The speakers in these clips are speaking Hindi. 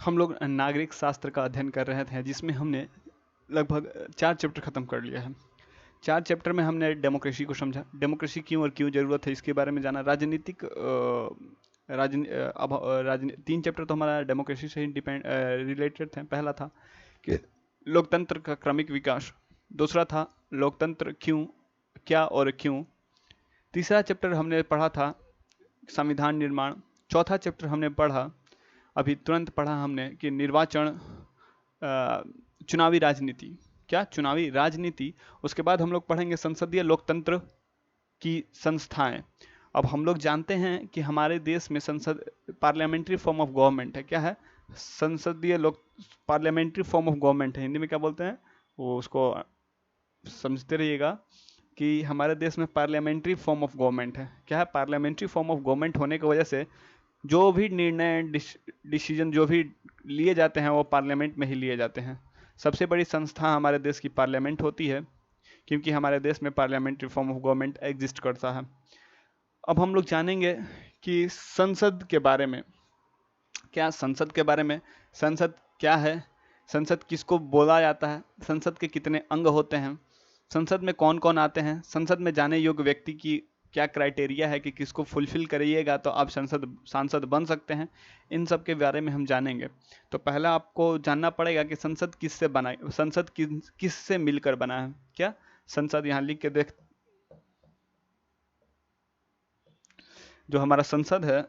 हम लोग नागरिक शास्त्र का अध्ययन कर रहे थे, जिसमें हमने लगभग 4 चैप्टर खत्म कर लिया है। 4 चैप्टर में हमने डेमोक्रेसी को समझा, डेमोक्रेसी क्यों और क्यों जरूरत है इसके बारे में जाना, राजनीतिक अब 3 चैप्टर तो हमारा डेमोक्रेसी से ही डिपेंड रिलेटेड थे। पहला था कि लोकतंत्र का क्रमिक विकास, दूसरा था लोकतंत्र क्यों, क्या और क्यों, तीसरा चैप्टर हमने पढ़ा था संविधान निर्माण, चौथा चैप्टर हमने पढ़ा, अभी तुरंत पढ़ा हमने कि निर्वाचन, चुनावी राजनीति, क्या चुनावी राजनीति। उसके बाद हम लोग पढ़ेंगे संसदीय लोकतंत्र की संस्थाएं। अब हम लोग जानते हैं कि हमारे देश में संसद पार्लियामेंट्री फॉर्म ऑफ गवर्नमेंट है। क्या है? संसदीय लोक पार्लियामेंट्री फॉर्म ऑफ गवर्नमेंट है, हिंदी में क्या बोलते हैं वो, उसको समझते रहिएगा कि हमारे देश में पार्लियामेंट्री फॉर्म ऑफ गवर्नमेंट है। क्या है? पार्लियामेंट्री फॉर्म ऑफ गवर्नमेंट होने की वजह से जो भी निर्णय डिसीजन जो भी लिए जाते हैं वो पार्लियामेंट में ही लिए जाते हैं। सबसे बड़ी संस्था हमारे देश की पार्लियामेंट होती है, क्योंकि हमारे देश में parliamentary form of government exist करता है। अब हम लोग जानेंगे कि संसद के बारे में। क्या संसद के बारे में? संसद क्या है, संसद किसको बोला जाता है, संसद के कितने अंग होते हैं, संसद में कौन कौन आते हैं, संसद में जाने योग्य व्यक्ति की क्या क्राइटेरिया है कि किसको फुलफिल करिएगा तो आप सांसद बन सकते हैं। इन सब के बारे में हम जानेंगे। तो पहला आपको जानना पड़ेगा कि संसद किससे बना, संसद किस से मिलकर बना है। क्या संसद, यहाँ लिख के देख, जो हमारा संसद है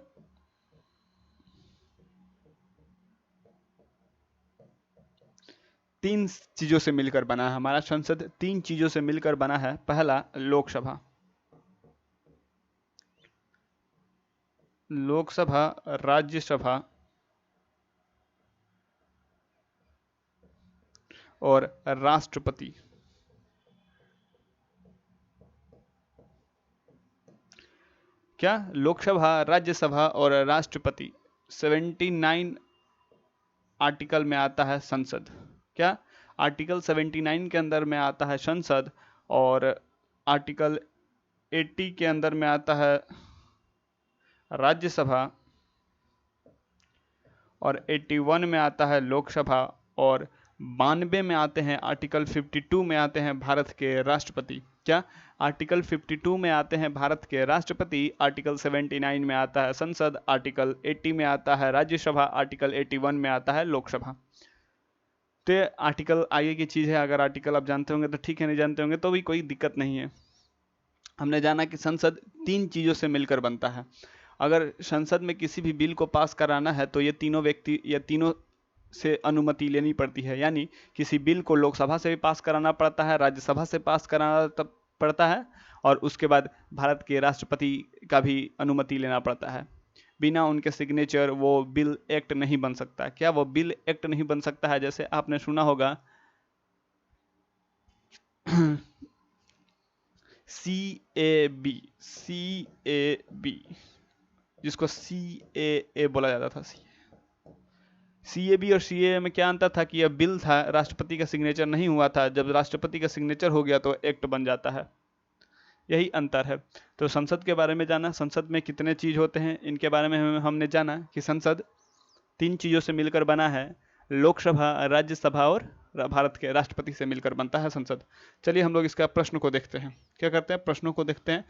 3 चीजों से मिलकर बना है। हमारा संसद 3 चीजों से मिलकर बना है। पहला लोकसभा, लोकसभा, राज्यसभा और राष्ट्रपति। क्या? लोकसभा, राज्यसभा और राष्ट्रपति। 79 आर्टिकल में आता है संसद। क्या? आर्टिकल 79 के अंदर में आता है संसद, और आर्टिकल 80 के अंदर में आता है राज्यसभा, और 81 में आता है लोकसभा, और 92 में आते हैं, आर्टिकल 52 में आते हैं भारत के राष्ट्रपति। क्या? आर्टिकल 52 में आते हैं भारत के राष्ट्रपति, आर्टिकल 79 में आता है संसद, आर्टिकल 80 में आता है राज्यसभा, आर्टिकल 81 में आता है लोकसभा। तो ये आर्टिकल आगे की चीज़ है, अगर आर्टिकल आप जानते होंगे तो ठीक है, नहीं जानते होंगे तो भी कोई दिक्कत नहीं है। हमने जाना कि संसद 3 चीज़ों से मिलकर बनता है। अगर संसद में किसी भी बिल को पास कराना है तो ये तीनों व्यक्ति या तीनों से अनुमति लेनी पड़ती है। यानी किसी बिल को लोकसभा से भी पास कराना पड़ता है, राज्यसभा से पास कराना तब पड़ता है, और उसके बाद भारत के राष्ट्रपति का भी अनुमति लेना पड़ता है। बिना उनके सिग्नेचर वो बिल एक्ट नहीं बन सकता। क्या वो बिल एक्ट नहीं बन सकता है? जैसे आपने सुना होगा CAB, जिसको CAA बोला जाता था। CAB और CAA में क्या अंतर था कि यह बिल था, राष्ट्रपति का सिग्नेचर नहीं हुआ था, जब राष्ट्रपति का सिग्नेचर हो गया तो एक्ट बन जाता है। यही अंतर है। तो संसद के बारे में जाना, संसद में कितने चीज होते हैं इनके बारे में हमने जाना कि संसद 3 चीजों से मिलकर बना है, लोकसभा, राज्यसभा और भारत के राष्ट्रपति से मिलकर बनता है संसद। चलिए हम लोग इसका प्रश्न को देखते हैं। क्या करते हैं? प्रश्नों को देखते हैं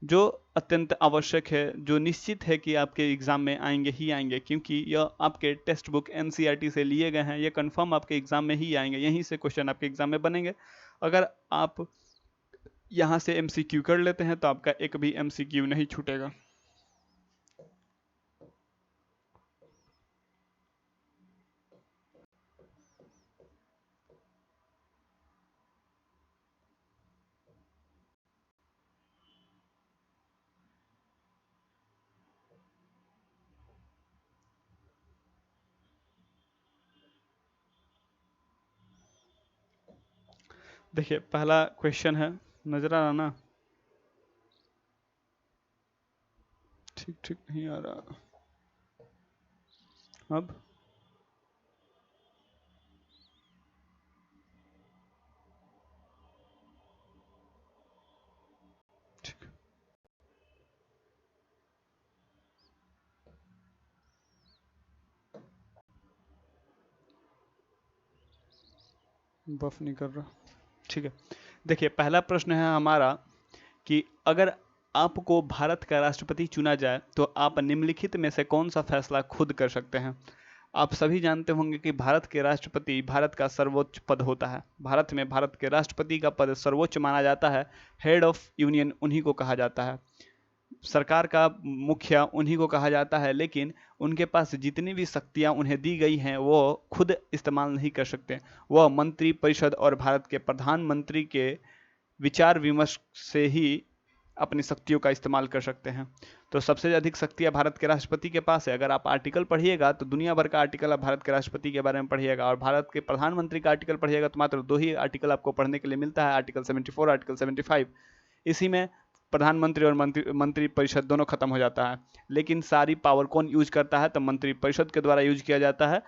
जो अत्यंत आवश्यक है, जो निश्चित है कि आपके एग्जाम में आएंगे ही आएंगे, क्योंकि यह आपके टेक्स्ट बुक NCERT से लिए गए हैं। ये कंफर्म आपके एग्जाम में ही आएंगे, यहीं से क्वेश्चन आपके एग्जाम में बनेंगे। अगर आप यहाँ से MCQ कर लेते हैं तो आपका एक भी MCQ नहीं छूटेगा। देखिए पहला क्वेश्चन है, नजर आ रहा ना? ठीक ठीक नहीं आ रहा। अब ठीक। बफ नहीं कर रहा, ठीक है। देखिए, पहला प्रश्न है हमारा कि अगर आपको भारत का राष्ट्रपति चुना जाए तो आप निम्नलिखित में से कौन सा फैसला खुद कर सकते हैं। आप सभी जानते होंगे कि भारत के राष्ट्रपति भारत का सर्वोच्च पद होता है। भारत में भारत के राष्ट्रपति का पद सर्वोच्च माना जाता है। हेड ऑफ यूनियन उन्हीं को कहा जाता है, सरकार का मुखिया उन्हीं को कहा जाता है, लेकिन उनके पास जितनी भी शक्तियां उन्हें दी गई हैं वो खुद इस्तेमाल नहीं कर सकते। वह मंत्री परिषद और भारत के प्रधानमंत्री के विचार विमर्श से ही अपनी शक्तियों का इस्तेमाल कर सकते हैं। तो सबसे अधिक शक्तियां भारत के राष्ट्रपति के पास है। अगर आप आर्टिकल पढ़िएगा तो दुनिया भर का आर्टिकल आप भारत के राष्ट्रपति के बारे में पढ़िएगा, और भारत के प्रधानमंत्री का आर्टिकल पढ़िएगा तो मात्र 2 ही आर्टिकल आपको पढ़ने के लिए मिलता है, आर्टिकल 74, आर्टिकल 75। इसी में प्रधानमंत्री और मंत्री परिषद दोनों खत्म हो जाता है। लेकिन सारी पावर कौन यूज करता है, तो मंत्री परिषद के द्वारा यूज किया जाता है।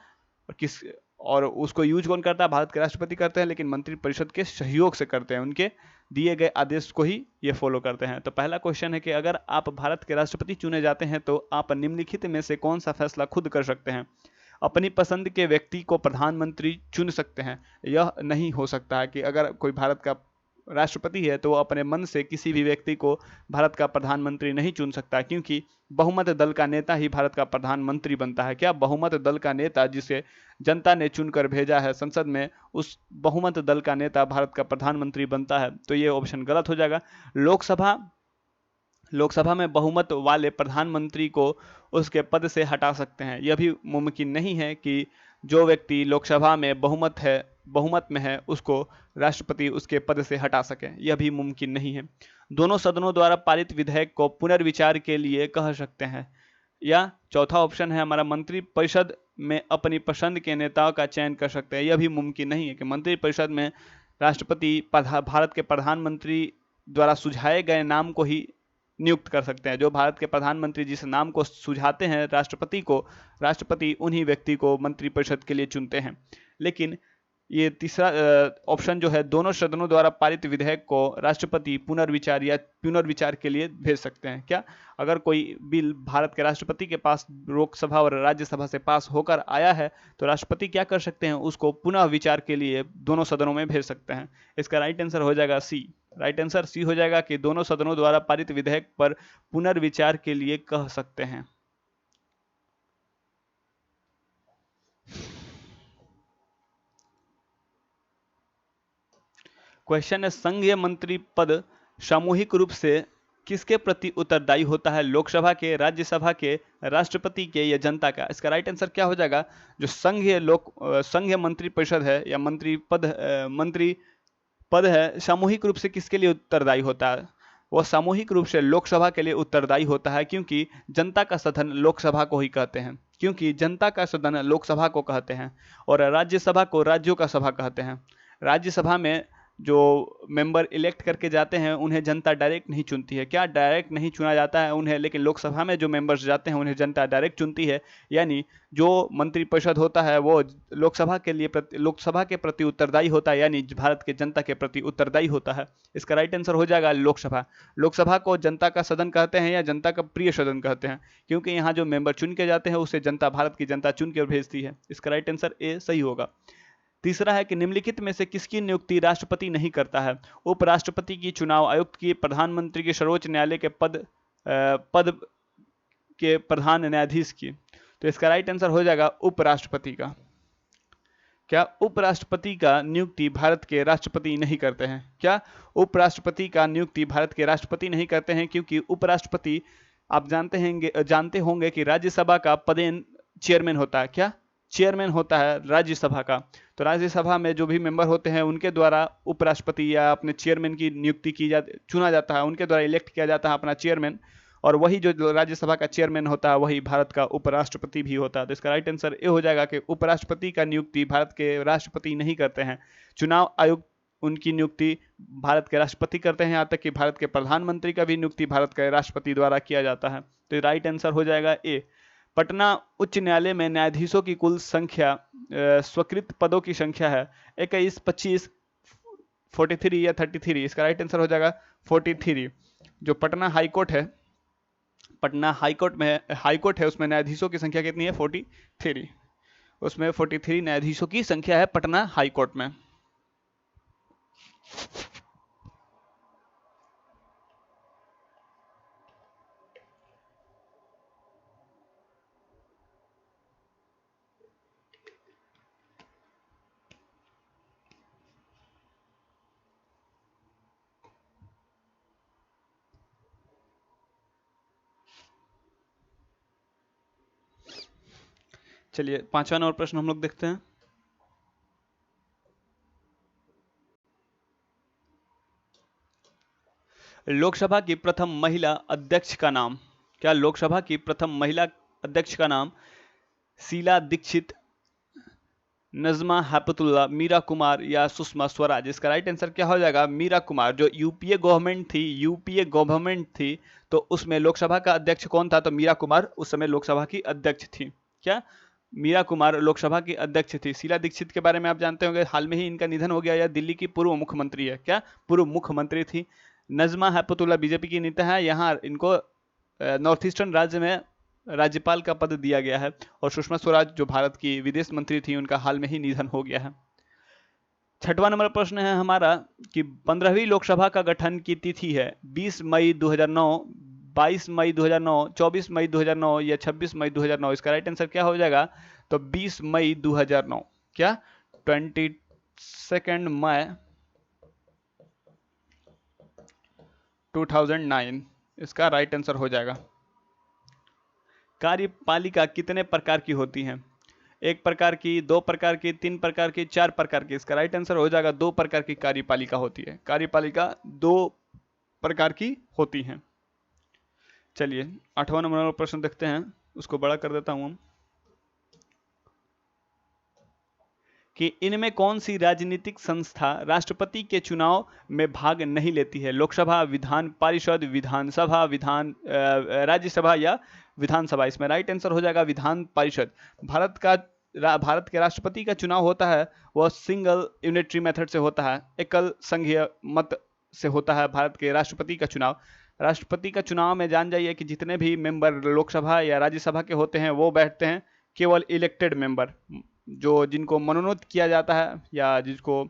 और उसको यूज कौन करता है, भारत के राष्ट्रपति करते हैं, लेकिन मंत्री परिषद के सहयोग से करते हैं, उनके दिए गए आदेश को ही ये फॉलो करते हैं। तो पहला क्वेश्चन है कि अगर आप भारत के राष्ट्रपति चुने जाते हैं तो आप निम्नलिखित में से कौन सा फैसला खुद कर सकते हैं। अपनी पसंद के व्यक्ति को प्रधानमंत्री चुन सकते हैं। यह नहीं हो सकता है कि अगर कोई भारत का राष्ट्रपति है तो वो अपने मन से किसी भी व्यक्ति को भारत का प्रधानमंत्री नहीं चुन सकता, क्योंकि बहुमत दल का नेता ही भारत का प्रधानमंत्री बनता है। क्या बहुमत दल का नेता जिसे जनता ने चुनकर भेजा है संसद में, उस बहुमत दल का नेता भारत का प्रधानमंत्री बनता है? तो ये ऑप्शन गलत हो जाएगा। लोकसभा में बहुमत वाले प्रधानमंत्री को उसके पद से हटा सकते हैं। यह भी मुमकिन नहीं है कि जो व्यक्ति लोकसभा में बहुमत में है उसको राष्ट्रपति उसके पद से हटा सके, यह भी मुमकिन नहीं है। दोनों सदनों द्वारा पारित विधेयक को पुनर्विचार के लिए कह सकते हैं। या चौथा ऑप्शन है हमारा, मंत्री परिषद में अपनी पसंद के नेताओं का चयन कर सकते हैं। यह भी मुमकिन नहीं है कि मंत्री परिषद में राष्ट्रपति भारत के प्रधानमंत्री द्वारा सुझाए गए नाम को ही नियुक्त कर सकते हैं। जो भारत के प्रधानमंत्री जिस नाम को सुझाते हैं राष्ट्रपति को, राष्ट्रपति उन्हीं व्यक्ति को मंत्री परिषद के लिए चुनते हैं। लेकिन ये तीसरा ऑप्शन जो है, दोनों सदनों द्वारा पारित विधेयक को राष्ट्रपति पुनर्विचार के लिए भेज सकते हैं। क्या अगर कोई बिल भारत के राष्ट्रपति के पास लोकसभा और राज्यसभा से पास होकर आया है तो राष्ट्रपति क्या कर सकते हैं, उसको पुनः विचार के लिए दोनों सदनों में भेज सकते हैं। इसका राइट आंसर हो जाएगा सी। राइट आंसर सी हो जाएगा कि दोनों सदनों द्वारा पारित विधेयक पर पुनर्विचार के लिए कह सकते हैं। क्वेश्चन है, संघीय मंत्री पद सामूहिक रूप से किसके प्रति उत्तरदायी होता है? लोकसभा के, राज्यसभा के, राष्ट्रपति के या जनता का? इसका राइट आंसर क्या हो जाएगा? जो संघीय मंत्री परिषद है या मंत्री पद है, सामूहिक रूप से किसके लिए उत्तरदायी होता है? वह सामूहिक रूप से लोकसभा के लिए उत्तरदायी होता है, क्योंकि जनता का सदन लोकसभा को ही कहते हैं, और राज्यसभा को राज्यों का सभा कहते हैं। राज्यसभा में जो मेंबर इलेक्ट करके जाते हैं उन्हें जनता डायरेक्ट नहीं चुनती है। क्या डायरेक्ट नहीं चुना जाता है उन्हें, लेकिन लोकसभा में जो मेंबर्स जाते हैं उन्हें जनता डायरेक्ट चुनती है। यानी जो मंत्रिपरिषद होता है वो लोकसभा के प्रति उत्तरदायी होता है, यानी भारत के जनता के प्रति उत्तरदायी होता है। इसका राइट आंसर हो जाएगा लोकसभा। लोकसभा को जनता का सदन कहते हैं या जनता का प्रिय सदन कहते हैं, क्योंकि यहाँ जो मेंबर चुन के जाते हैं उसे भारत की जनता चुन के भेजती है। इसका राइट आंसर ए सही होगा। तीसरा है कि निम्नलिखित में से किसकी नियुक्ति राष्ट्रपति नहीं करता है? उपराष्ट्रपति की, चुनाव आयुक्त की, प्रधानमंत्री की, सर्वोच्च न्यायालय के पद के प्रधान न्यायाधीश की? तो इसका राइट आंसर हो जाएगा उपराष्ट्रपति का। क्या उपराष्ट्रपति का नियुक्ति भारत के राष्ट्रपति नहीं करते हैं? क्या उपराष्ट्रपति का नियुक्ति भारत के राष्ट्रपति नहीं करते हैं? क्योंकि उपराष्ट्रपति आप जानते होंगे कि राज्यसभा का पदेन चेयरमैन होता है। क्या चेयरमैन होता है राज्यसभा का? तो राज्यसभा में जो भी मेंबर होते हैं उनके द्वारा उपराष्ट्रपति या अपने चेयरमैन की नियुक्ति चुना जाता है, उनके द्वारा इलेक्ट किया जाता है अपना चेयरमैन, और वही जो राज्यसभा का चेयरमैन होता है वही भारत का उपराष्ट्रपति भी होता है। तो इसका राइट आंसर ये हो जाएगा कि उपराष्ट्रपति का नियुक्ति भारत के राष्ट्रपति नहीं करते हैं। चुनाव आयुक्त उनकी नियुक्ति भारत के राष्ट्रपति करते हैं, यहाँ तक कि भारत के प्रधानमंत्री का भी नियुक्ति भारत के राष्ट्रपति द्वारा किया जाता है। तो राइट आंसर हो जाएगा ए। पटना उच्च न्यायालय में न्यायाधीशों की कुल संख्या, स्वीकृत पदों की संख्या है 21, 25, 43 या 33? इसका राइट आंसर हो जाएगा 43। जो पटना हाईकोर्ट है उसमें न्यायाधीशों की संख्या कितनी है? 43। उसमें 43 न्यायाधीशों की संख्या है पटना हाईकोर्ट में। चलिए 5वां नंबर प्रश्न हम लोग देखते हैं। लोकसभा की प्रथम महिला अध्यक्ष का नाम। क्या लोकसभा की प्रथम महिला अध्यक्ष का नाम शीला दीक्षित, नजमा हेपतुल्ला, मीरा कुमार या सुषमा स्वराज? इसका राइट आंसर क्या हो जाएगा? मीरा कुमार। जो यूपीए गवर्नमेंट थी तो उसमें लोकसभा का अध्यक्ष कौन था? तो मीरा कुमार उस समय लोकसभा की अध्यक्ष थी। क्या मीरा कुमार लोकसभा की अध्यक्ष थी? शीला दीक्षित के बारे में आप जानते होंगे, हाल में ही इनका निधन हो गया। या दिल्ली की पूर्व मुख्यमंत्री है। क्या पूर्व मुख्यमंत्री थी? नजमा हेपतुल्ला बीजेपी की नेता है, यहाँ इनको नॉर्थ ईस्टर्न राज्य में राज्यपाल का पद दिया गया है। और सुषमा स्वराज जो भारत की विदेश मंत्री थी, उनका हाल में ही निधन हो गया है। 6वां नंबर प्रश्न है हमारा कि 15वीं लोकसभा का गठन की तिथि है 20 मई 2009, 22 मई 2009, 24 मई 2009 या 26 मई 2009? इसका राइट आंसर क्या हो जाएगा? तो 20 मई 2009। क्या 22 मई 2009 इसका राइट आंसर हो जाएगा। कार्यपालिका कितने प्रकार की होती हैं? 1 प्रकार की, 2 प्रकार की, 3 प्रकार की, 4 प्रकार की? इसका राइट आंसर हो जाएगा 2 प्रकार की कार्यपालिका होती है। कार्यपालिका 2 प्रकार की होती हैं। चलिए 8वां नंबर प्रश्न देखते हैं, उसको बड़ा कर देता हूं कि इनमें कौन सी राजनीतिक संस्था राष्ट्रपति के चुनाव में भाग नहीं लेती है? लोकसभा, विधान परिषद, विधानसभा, राज्यसभा या विधानसभा? इसमें राइट आंसर हो जाएगा विधान परिषद। भारत के राष्ट्रपति का चुनाव होता है वह सिंगल यूनिटरी मेथड से होता है, एकल संघीय मत से होता है भारत के राष्ट्रपति का चुनाव। राष्ट्रपति का चुनाव में जान जाइए कि जितने भी मेंबर लोकसभा या राज्यसभा के होते हैं वो बैठते हैं, केवल इलेक्टेड मेंबर जो जिनको मनोनीत किया जाता है या जिसको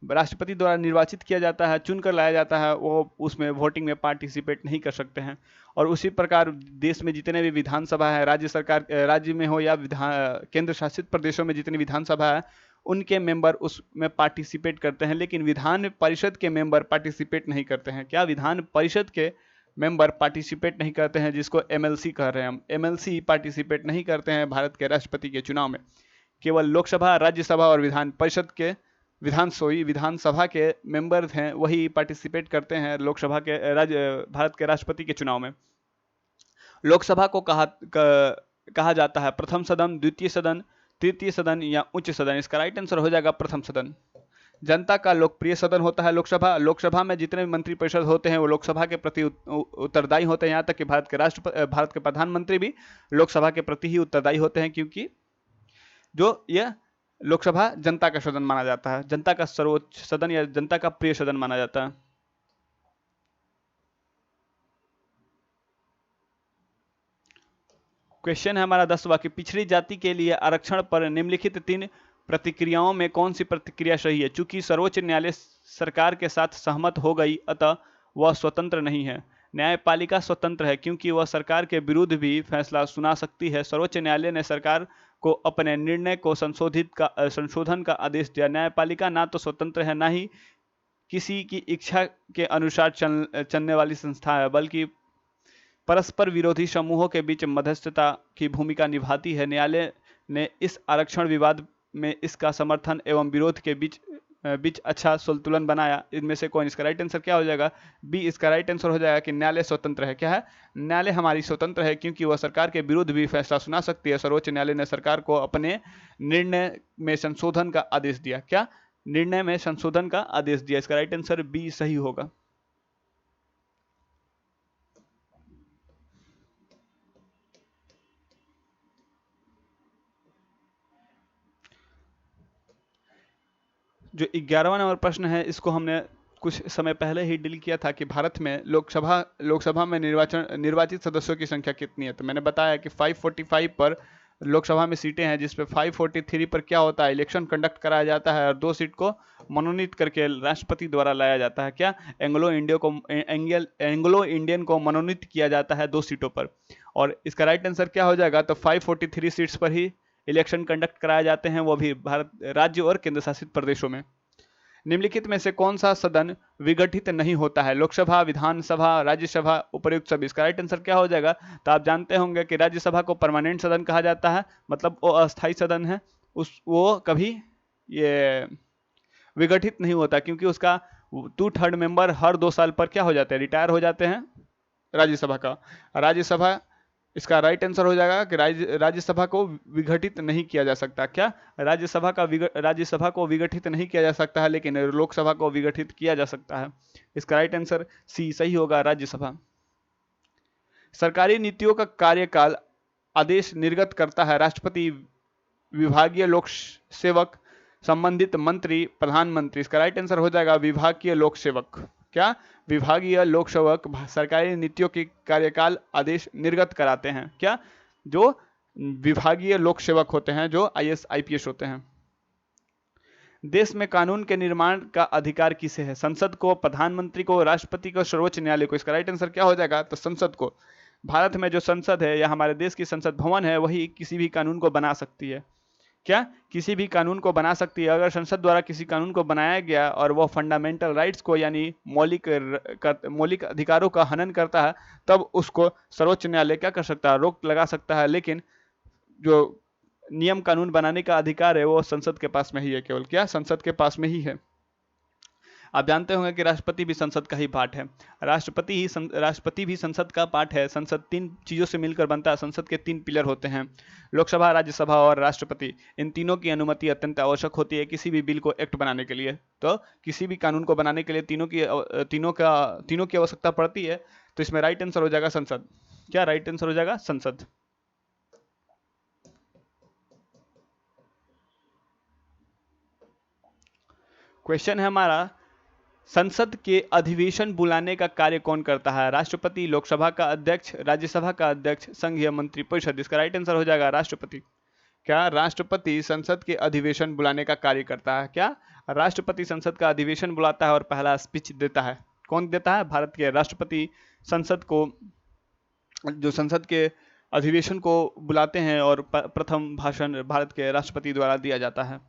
राष्ट्रपति द्वारा निर्वाचित किया जाता है, चुनकर लाया जाता है, वो उसमें वोटिंग में पार्टिसिपेट नहीं कर सकते हैं। और उसी प्रकार देश में जितने भी विधानसभा है, राज्य में हो या केंद्र शासित प्रदेशों में जितनी विधानसभा है, उनके मेंबर उसमें पार्टिसिपेट करते हैं, लेकिन विधान परिषद के मेंबर पार्टिसिपेट नहीं करते हैं। क्या विधान परिषद के मेंबर पार्टिसिपेट नहीं करते हैं, जिसको एमएलसी कह रहे हैं हम? एमएलसी पार्टिसिपेट नहीं करते हैं भारत के राष्ट्रपति के चुनाव में। केवल लोकसभा, राज्यसभा और विधान परिषद के विधानसभा के मेंबर हैं वही पार्टिसिपेट करते हैं लोकसभा के भारत के राष्ट्रपति के चुनाव में। लोकसभा को कहा जाता है प्रथम सदन, द्वितीय सदन, तृतीय सदन या उच्च सदन? इसका राइट आंसर हो जाएगा प्रथम सदन। जनता का लोकप्रिय सदन होता है लोकसभा। लोकसभा में जितने भी मंत्रिपरिषद होते हैं वो लोकसभा के प्रति उत्तरदायी होते हैं। यहाँ तक कि भारत के प्रधानमंत्री भी लोकसभा के प्रति ही उत्तरदायी होते हैं, क्योंकि जो यह लोकसभा जनता का सदन माना जाता है, जनता का सर्वोच्च सदन या जनता का प्रिय सदन माना जाता है। क्वेश्चन है हमारा 10वां कि पिछड़ी जाति के लिए आरक्षण पर निम्नलिखित 3 प्रतिक्रियाओं में कौन सी प्रतिक्रिया सही है? चूंकि सर्वोच्च न्यायालय सरकार के साथ सहमत हो गई अतः वह स्वतंत्र नहीं है। न्यायपालिका स्वतंत्र है क्योंकि वह सरकार के विरुद्ध भी फैसला सुना सकती है। सर्वोच्च न्यायालय ने सरकार को अपने निर्णय को संशोधन का आदेश दिया। न्यायपालिका ना तो स्वतंत्र है, ना ही किसी की इच्छा के अनुसार चलने वाली संस्था है, बल्कि परस्पर विरोधी समूहों के बीच मध्यस्थता की भूमिका निभाती है। न्यायालय ने इस आरक्षण विवाद में इसका समर्थन एवं विरोध के बीच अच्छा संतुलन बनाया। इनमें से कौन? इसका राइट आंसर क्या हो जाएगा? बी इसका राइट आंसर हो जाएगा कि न्यायालय स्वतंत्र है। क्या है? न्यायालय हमारी स्वतंत्र है क्योंकि वह सरकार के विरुद्ध भी फैसला सुना सकती है। सर्वोच्च न्यायालय ने सरकार को अपने निर्णय में संशोधन का आदेश दिया। क्या? निर्णय में संशोधन का आदेश दिया। इसका राइट आंसर बी सही होगा। जो 11वां नंबर प्रश्न है इसको हमने कुछ समय पहले ही डील किया था कि भारत में लोकसभा में निर्वाचित सदस्यों की संख्या कितनी है। तो मैंने बताया कि 545 पर लोकसभा में सीटें हैं जिसपे 543 पर क्या होता है, इलेक्शन कंडक्ट कराया जाता है और 2 सीट को मनोनीत करके राष्ट्रपति द्वारा लाया जाता है। क्या, एंग्लो इंडियन को मनोनीत किया जाता है 2 सीटों पर। और इसका राइट आंसर क्या हो जाएगा, तो 543 सीट्स पर ही इलेक्शन कंडक्ट कराए जाते हैं, वो भी भारत राज्य और केंद्र शासित प्रदेशों में। निम्नलिखित में से कौन सा सदन विघटित नहीं होता है, लोकसभा, विधानसभा, राज्यसभा, उपर्युक्त सभी। इसका राइट आंसर क्या हो जाएगा, तो आप जानते होंगे कि राज्यसभा को परमानेंट सदन कहा जाता है, मतलब वो अस्थायी सदन है, वो कभी ये विघटित नहीं होता, क्योंकि उसका 2/3 मेंबर हर 2 साल पर क्या हो जाते हैं, रिटायर हो जाते हैं राज्यसभा का। राज्यसभा, इसका राइट आंसर हो जाएगा कि राज्यसभा को विघटित नहीं किया जा सकता। क्या, राज्यसभा को विघटित नहीं किया जा सकता है, लेकिन लोकसभा को विघटित किया जा सकता है। इसका राइट आंसर सी सही होगा, राज्यसभा। सरकारी नीतियों का कार्यकाल आदेश निर्गत करता है राष्ट्रपति, विभागीय लोक सेवक, संबंधित मंत्री, प्रधानमंत्री। इसका राइट आंसर हो जाएगा विभागीय लोक सेवक। क्या, विभागीय लोक सेवक सरकारी नीतियों की कार्यकाल आदेश निर्गत कराते हैं। क्या, जो विभागीय लोक सेवक होते हैं, जो आईएएस आईपीएस होते हैं। देश में कानून के निर्माण का अधिकार किसे है, संसद को, प्रधानमंत्री को, राष्ट्रपति को, सर्वोच्च न्यायालय को। इसका राइट आंसर क्या हो जाएगा, तो संसद को। भारत में जो संसद है या हमारे देश की संसद भवन है, वही किसी भी कानून को बना सकती है। क्या, किसी भी कानून को बना सकती है। अगर संसद द्वारा किसी कानून को बनाया गया और वह फंडामेंटल राइट्स को यानी मौलिक अधिकारों का हनन करता है, तब उसको सर्वोच्च न्यायालय क्या कर सकता है, रोक लगा सकता है। लेकिन जो नियम कानून बनाने का अधिकार है वो संसद के पास में ही है, केवल क्या, संसद के पास में ही है। आप जानते होंगे कि राष्ट्रपति भी संसद का ही पार्ट है। राष्ट्रपति भी संसद का पार्ट है। संसद 3 चीजों से मिलकर बनता है। संसद के 3 पिलर होते हैं, लोकसभा, राज्यसभा और राष्ट्रपति। इन तीनों की अनुमति अत्यंत आवश्यक होती है किसी भी बिल को एक्ट बनाने के लिए। तो किसी भी कानून को बनाने के लिए तीनों की आवश्यकता पड़ती है। तो इसमें राइट आंसर हो जाएगा संसद। क्या, राइट आंसर हो जाएगा संसद। क्वेश्चन है हमारा, संसद के अधिवेशन बुलाने का कार्य कौन करता है, राष्ट्रपति, लोकसभा का अध्यक्ष, राज्यसभा का अध्यक्ष, संघीय मंत्री परिषद। इसका राइट आंसर हो जाएगा राष्ट्रपति। क्या, राष्ट्रपति संसद के अधिवेशन बुलाने का कार्य करता है। क्या, राष्ट्रपति संसद का अधिवेशन बुलाता है और पहला स्पीच देता है। कौन देता है, भारत के राष्ट्रपति संसद को, जो संसद के अधिवेशन को बुलाते हैं और प्रथम भाषण भारत के राष्ट्रपति द्वारा दिया जाता है।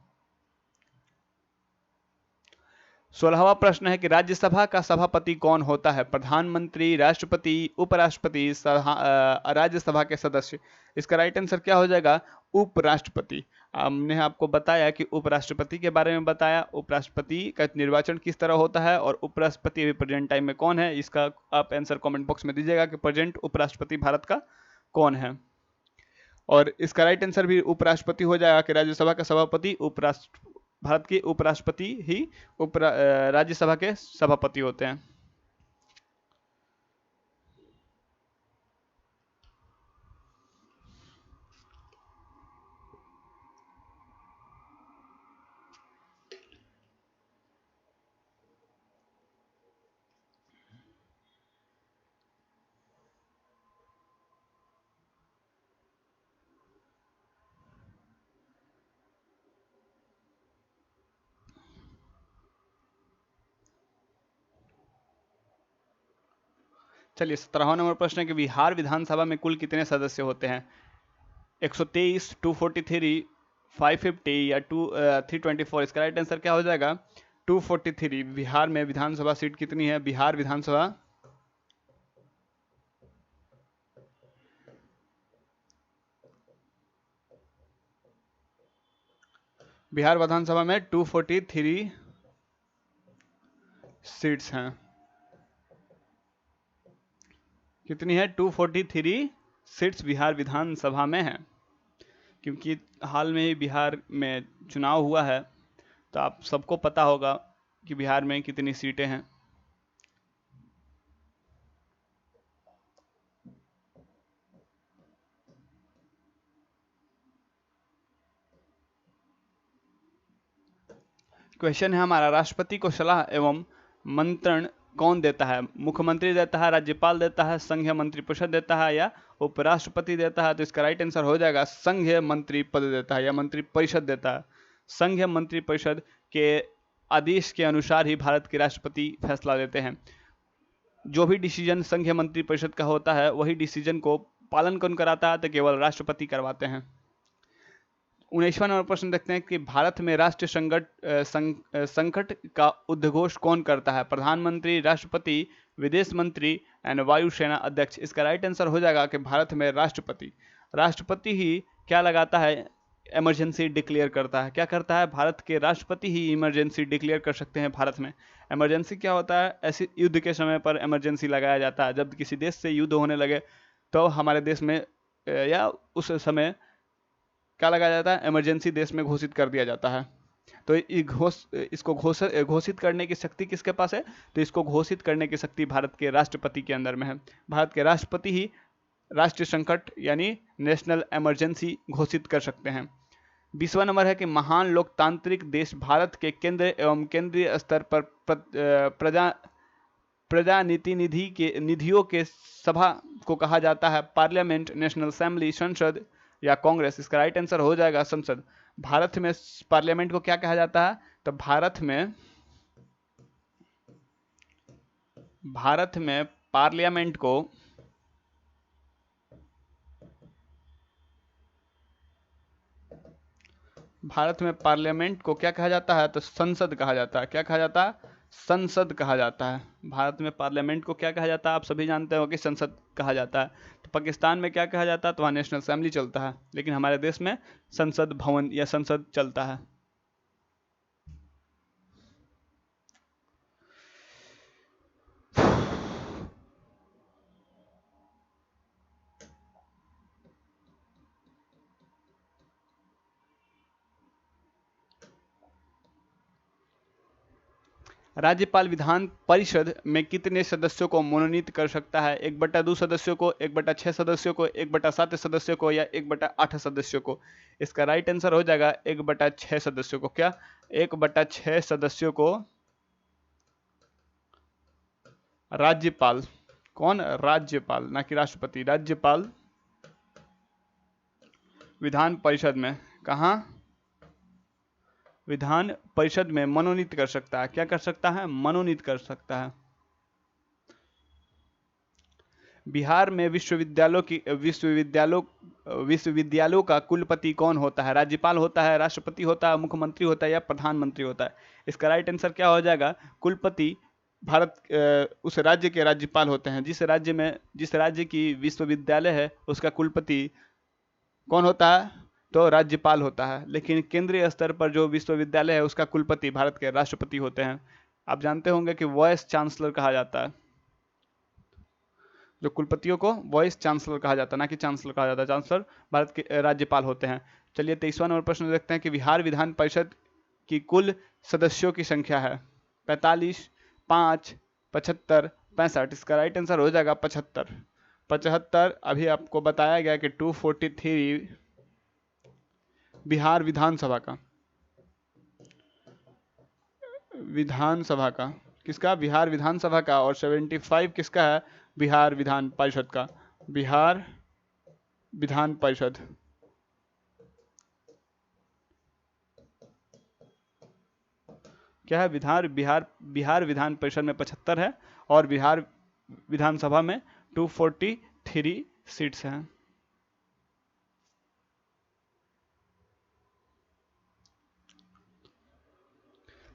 16वां प्रश्न है कि राज्यसभा का सभापति कौन होता है, प्रधानमंत्री, राष्ट्रपति, उपराष्ट्रपति, राज्यसभा के सदस्य। इसका राइट आंसर क्या हो जाएगा, उपराष्ट्रपति। हमने आपको बताया कि उपराष्ट्रपति के बारे में बताया, उपराष्ट्रपति का निर्वाचन किस तरह होता है, और उपराष्ट्रपति अभी प्रेजेंट टाइम में कौन है। इसका आप आंसर कमेंट बॉक्स में दीजिएगा कि प्रेजेंट उपराष्ट्रपति भारत का कौन है। और इसका राइट आंसर भी उपराष्ट्रपति हो जाएगा कि राज्यसभा का सभापति भारत के उपराष्ट्रपति ही राज्यसभा के सभापति होते हैं। चलिए 17वां नंबर प्रश्न है कि बिहार विधानसभा में कुल कितने सदस्य होते हैं, 123, 243, 550 या 324। इसका राइट आंसर क्या हो जाएगा, 243। बिहार में विधानसभा सीट कितनी है, बिहार विधानसभा में 243 सीट्स हैं। कितनी है, 243 सीट्स बिहार विधानसभा में है। क्योंकि हाल में ही बिहार में चुनाव हुआ है, तो आप सबको पता होगा कि बिहार में कितनी सीटें हैं। क्वेश्चन है हमारा, राष्ट्रपति को सलाह एवं मंत्रण कौन देता है? मुख्यमंत्री देता है, राज्यपाल देता है, संघीय मंत्रिपरिषद देता है, या उपराष्ट्रपति देता है? तो इसका राइट आंसर हो जाएगा संघीय मंत्री पद देता है या मंत्रिपरिषद देता है। संघीय मंत्रिपरिषद के आदेश के अनुसार ही भारत के राष्ट्रपति फैसला लेते हैं। जो भी डिसीजन संघीय मंत्रिपरिषद का होता है वही डिसीजन को पालन कौन कराता है? तो केवल राष्ट्रपति करवाते हैं। 19वां नंबर प्रश्न देखते हैं कि भारत में राष्ट्रीय संकट का उद्घोष कौन करता है? प्रधानमंत्री, राष्ट्रपति, विदेश मंत्री एंड वायुसेना अध्यक्ष। इसका राइट आंसर हो जाएगा कि भारत में राष्ट्रपति ही क्या लगाता है? इमरजेंसी डिक्लेयर करता है। क्या करता है? भारत के राष्ट्रपति ही इमरजेंसी डिक्लेयर कर सकते हैं भारत में। इमरजेंसी क्या होता है? ऐसे युद्ध के समय पर इमरजेंसी लगाया जाता है। जब किसी देश से युद्ध होने लगे तो हमारे देश में या उस समय क्या लगाया जाता है? इमरजेंसी देश में घोषित कर दिया जाता है। तो इसको घोषित करने की शक्ति किसके पास है? तो इसको घोषित करने की शक्ति भारत के राष्ट्रपति के अंदर में है। भारत के राष्ट्रपति ही राष्ट्रीय संकट यानी नेशनल इमरजेंसी घोषित कर सकते हैं। 20वां नंबर है कि महान लोकतांत्रिक देश भारत के केंद्र एवं केंद्रीय स्तर पर निधियों के सभा को कहा जाता है? पार्लियामेंट, नेशनल असेंबली, संसद या कांग्रेस। इसका राइट आंसर हो जाएगा संसद। भारत में पार्लियामेंट को क्या कहा जाता है? तो भारत में पार्लियामेंट को क्या कहा जाता है? तो संसद कहा जाता है। क्या कहा जाता है? संसद कहा जाता है। भारत में पार्लियामेंट को क्या कहा जाता है? आप सभी जानते हो कि संसद कहा जाता है। तो पाकिस्तान में क्या कहा जाता है? तो वहाँ नेशनल असेंबली चलता है, लेकिन हमारे देश में संसद भवन या संसद चलता है। राज्यपाल विधान परिषद में कितने सदस्यों को मनोनीत कर सकता है? 1/2 सदस्यों को, 1/6 सदस्यों को, 1/7 सदस्यों को या 1/8 सदस्यों को? इसका राइट आंसर हो जाएगा 1/6 सदस्यों को। क्या? 1/6 सदस्यों को राज्यपाल, कौन? राज्यपाल, ना कि राष्ट्रपति। राज्यपाल विधान परिषद में, कहा? विधान परिषद में मनोनीत कर सकता है। क्या कर सकता है? मनोनीत कर सकता है। बिहार में विश्वविद्यालयों का कुलपति कौन होता है? राज्यपाल होता है, राष्ट्रपति होता है, मुख्यमंत्री होता है या प्रधानमंत्री होता है? इसका राइट आंसर क्या हो जाएगा? कुलपति उस राज्य के राज्यपाल होते हैं। जिस राज्य की विश्वविद्यालय है उसका कुलपति कौन होता है? तो राज्यपाल होता है। लेकिन केंद्रीय स्तर पर जो विश्वविद्यालय है उसका कुलपति भारत के राष्ट्रपति होते हैं। आप जानते होंगे कि वाइस चांसलर कहा जाता है। जो कुलपतियों को वाइस चांसलर कहा जाता है, ना कि चांसलर कहा जाता है। चांसलर भारत के राज्यपाल होते हैं। चलिए 23वां नंबर प्रश्न देखते हैं कि बिहार विधान परिषद की कुल सदस्यों की संख्या है? 45, 5, 75, 65। इसका राइट आंसर हो जाएगा 75। अभी आपको बताया गया कि 243 बिहार विधानसभा का किसका? बिहार विधानसभा का। और 75 किसका है? बिहार विधान परिषद का। बिहार विधान परिषद क्या है? बिहार विधान परिषद में 75 है और बिहार विधानसभा में 243 सीट्स हैं।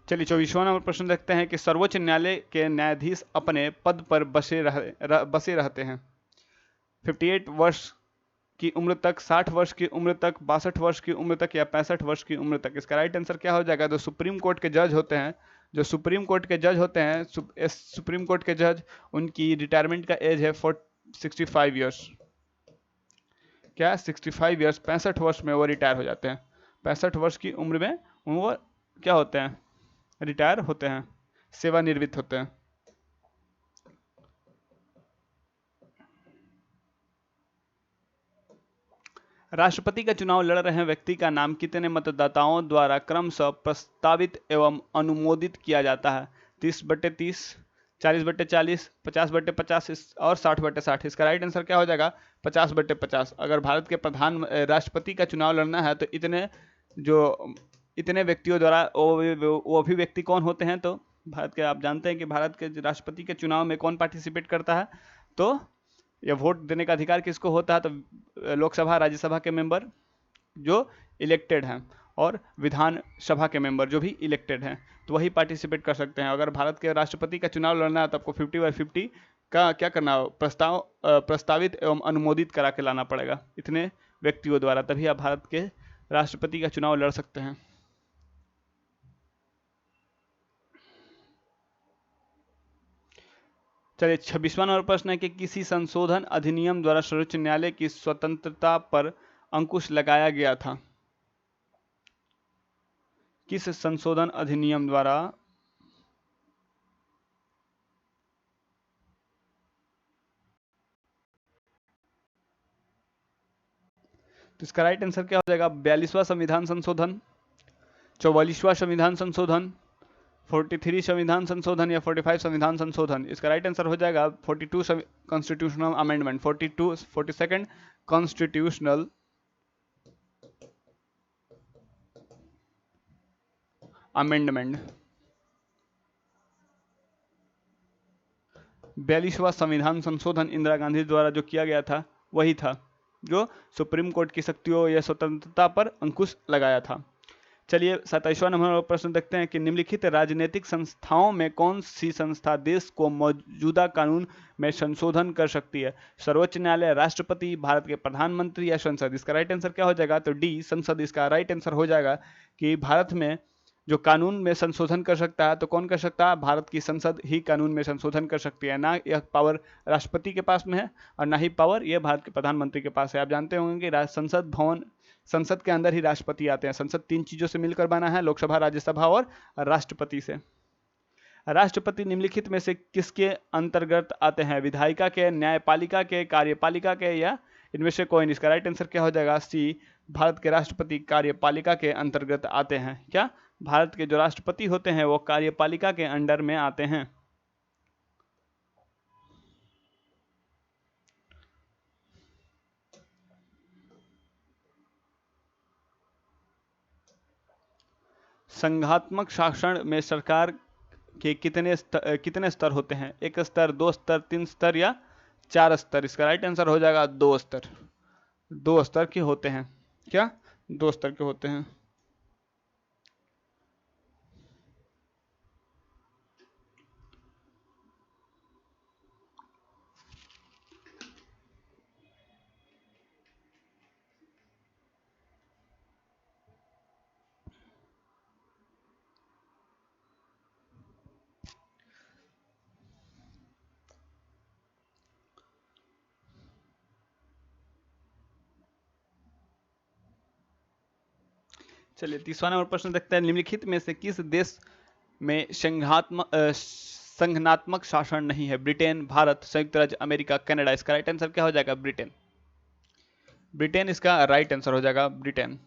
चलिए 24वां नंबर प्रश्न देखते हैं कि सर्वोच्च न्यायालय के न्यायाधीश अपने पद पर बसे रहते हैं 58 वर्ष की उम्र तक, 60 वर्ष की उम्र तक, 62 वर्ष की उम्र तक या 65 वर्ष की उम्र तक? इसका राइट आंसर क्या हो जाएगा? तो सुप्रीम कोर्ट के जज होते हैं, सुप्रीम कोर्ट के जज, उनकी रिटायरमेंट का एज है 65 ईयर्स। क्या? 65 ईयर्स, 65 वर्ष में वो रिटायर हो जाते हैं। 65 वर्ष की उम्र में वो क्या होते हैं? रिटायर होते हैं, सेवानिवृत्त होते हैं। राष्ट्रपति का चुनाव लड़ रहे व्यक्ति का नाम कितने मतदाताओं द्वारा क्रमशः प्रस्तावित एवं अनुमोदित किया जाता है? 30/30, 40/40, 50/50 और 60/60। इसका राइट आंसर क्या हो जाएगा? 50/50। अगर भारत के राष्ट्रपति का चुनाव लड़ना है तो जो इतने व्यक्तियों द्वारा वो भी व्यक्ति कौन होते हैं? तो भारत के, आप जानते हैं कि भारत के राष्ट्रपति के चुनाव में कौन पार्टिसिपेट करता है? तो ये वोट देने का अधिकार किसको होता है? तो लोकसभा राज्यसभा के मेंबर जो इलेक्टेड हैं और विधानसभा के मेंबर जो भी इलेक्टेड हैं, तो वही पार्टिसिपेट कर सकते हैं। अगर भारत के राष्ट्रपति का चुनाव लड़ना है तो आपको 50/50 का क्या करना, प्रस्तावित एवं अनुमोदित करा के लाना पड़ेगा इतने व्यक्तियों द्वारा, तभी आप भारत के राष्ट्रपति का चुनाव लड़ सकते हैं। चलिए 26वां नंबर प्रश्न है कि किसी संशोधन अधिनियम द्वारा सर्वोच्च न्यायालय की स्वतंत्रता पर अंकुश लगाया गया था? किस संशोधन अधिनियम द्वारा तो इसका राइट आंसर क्या हो जाएगा? 42वां संविधान संशोधन, 44वां संविधान संशोधन, 43 संविधान संशोधन या 45 संविधान संशोधन। इसका राइट आंसर हो जाएगा 42 constitutional amendment, 42nd constitutional amendment. 42वां संविधान संशोधन इंदिरा गांधी द्वारा जो किया गया था वही था जो सुप्रीम कोर्ट की शक्तियों या स्वतंत्रता पर अंकुश लगाया था। चलिए 27वां नंबर प्रश्न देखते हैं कि निम्नलिखित राजनीतिक संस्थाओं में कौन सी संस्था देश को मौजूदा कानून में संशोधन कर सकती है? सर्वोच्च न्यायालय, राष्ट्रपति, भारत के प्रधानमंत्री या संसद। इसका राइट आंसर क्या हो जाएगा? तो डी, संसद। इसका राइट आंसर हो जाएगा कि भारत में जो कानून में संशोधन कर सकता है तो कौन कर सकता है? भारत की संसद ही कानून में संशोधन कर सकती है। ना यह पावर राष्ट्रपति के पास में है और ना ही पावर यह भारत के प्रधानमंत्री के पास है। आप जानते होंगे कि संसद के अंदर ही राष्ट्रपति आते हैं। संसद 3 चीजों से मिलकर बना है, लोकसभा, राज्यसभा और राष्ट्रपति से। राष्ट्रपति निम्नलिखित में से किसके अंतर्गत आते हैं? विधायिका के, न्यायपालिका के, कार्यपालिका के या इनमें से कोई नहीं। इसका राइट आंसर क्या हो जाएगा? सी, भारत के राष्ट्रपति कार्यपालिका के अंतर्गत आते हैं। क्या? भारत के जो राष्ट्रपति होते हैं वो कार्यपालिका के अंडर में आते हैं। संघात्मक शासन में सरकार के कितने स्तर होते हैं? 1 स्तर, 2 स्तर, 3 स्तर या 4 स्तर। इसका राइट आंसर हो जाएगा 2 स्तर। 2 स्तर के होते हैं। क्या? 2 स्तर के होते हैं। चलिए 30वां नंबर प्रश्न देखते हैं। निम्नलिखित में से किस देश में संघनात्मक शासन नहीं है? ब्रिटेन, भारत, संयुक्त राज्य अमेरिका, कनाडा। इसका राइट आंसर क्या हो जाएगा? ब्रिटेन। ब्रिटेन इसका राइट आंसर हो जाएगा, ब्रिटेन।